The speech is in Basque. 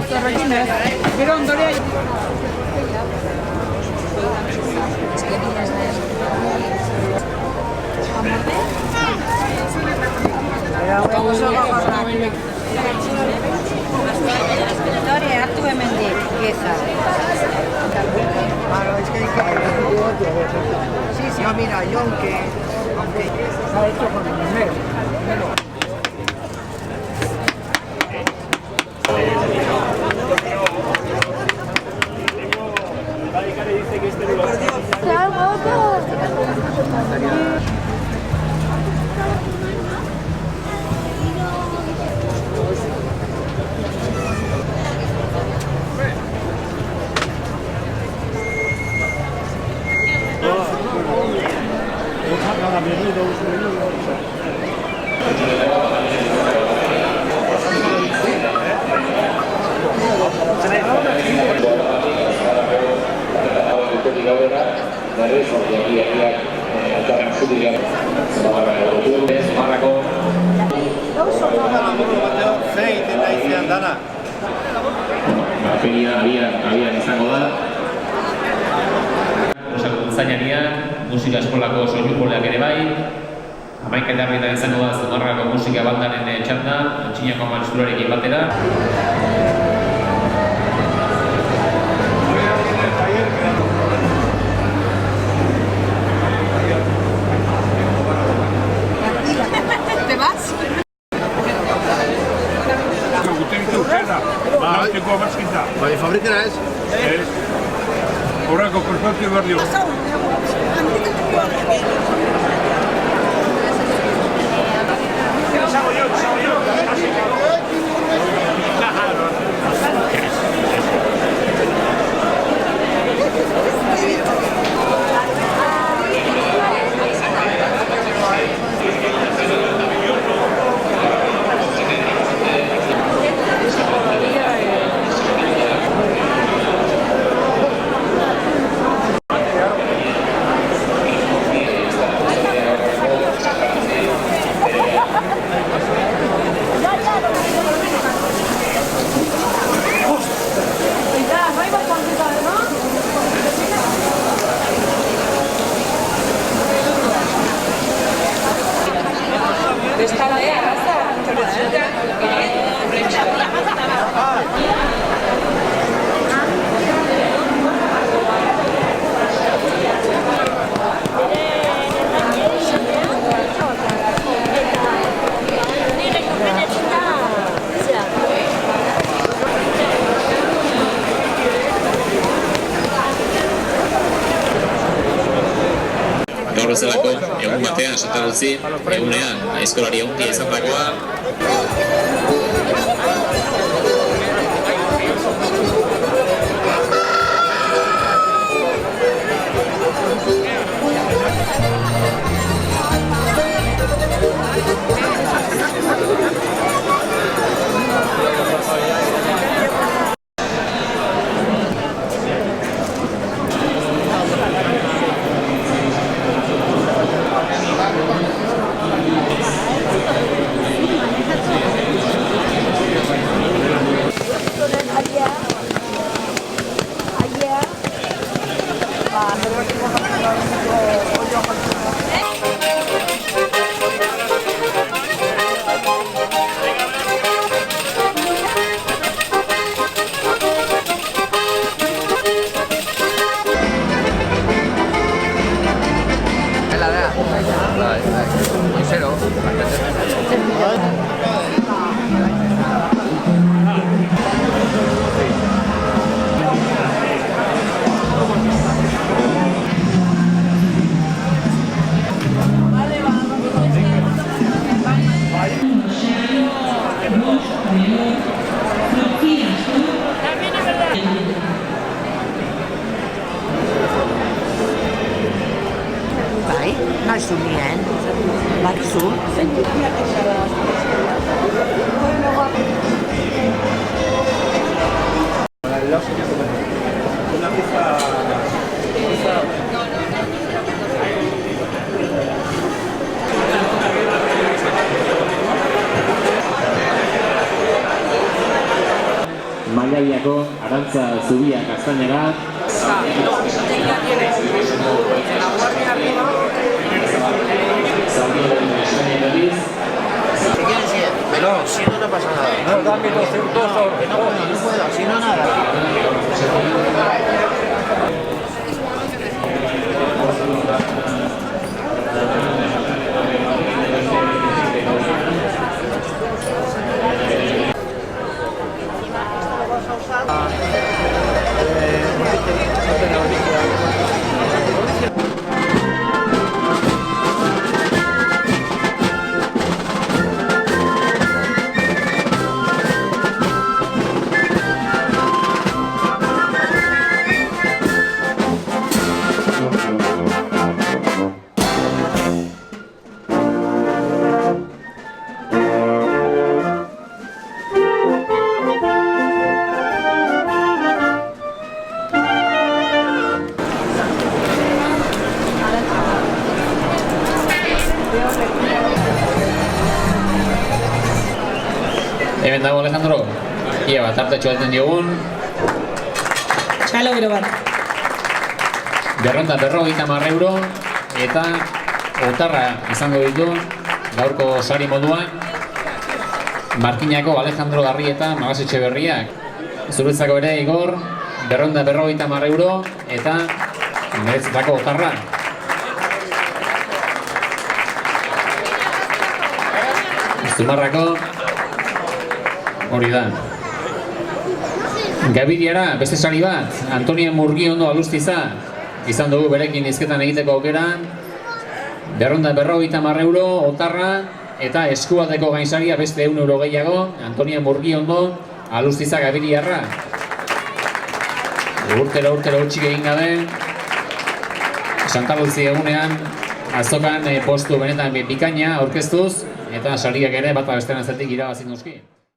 Zorrekin ez. Gero ondorea... Dore, hartu hemendik, geza. Sí, sí. No, mira, yo aunque... Está hecho con el primero. Abian izango da. Zainania, musika eskolako soinu joleak ere bai. 11 izango da Zumarragako musika bandaren txanda, Antxinako Manzurarekin batera. ¿Te vas? Bai, fabrikera ez? Ez. Horrako konsortzio behar dio. Gaur bezalako, egun batean esaten utzi, egunean aizkolari onkia izandakoa. Zunean, batzu. Getabiako Arantza Zubia Castañera. No, si no, no pasa nada. No, dame 2 euros. No puedo, si no, nada. Hemen dago Alejandro, ia bat hartatxo alten diogun. Txalo gero bat. 250 euro eta otarra izango ditu gaurko sari moduan. Markinako Alejandro Garrieta Magas Etxeberriak. Zuretzako ere Igor, 250 euro eta niretzako otarra. Zumarrako hori da. Gabiriara beste sari bat, Antonia Murgiondo Alustiza izan dugu berekin hizketan egiteko aukera. 250 euro otarra eta eskualdeko gainsaria beste 100 euro gehiago, Antonia Murgiondo Alustiza Gabiriarra. Urtero utxik egin gabe, Santa Lucia egunean azokan postu benetan bikaina aurkeztuz eta sariak ere bat bestean azetik irabazi noski.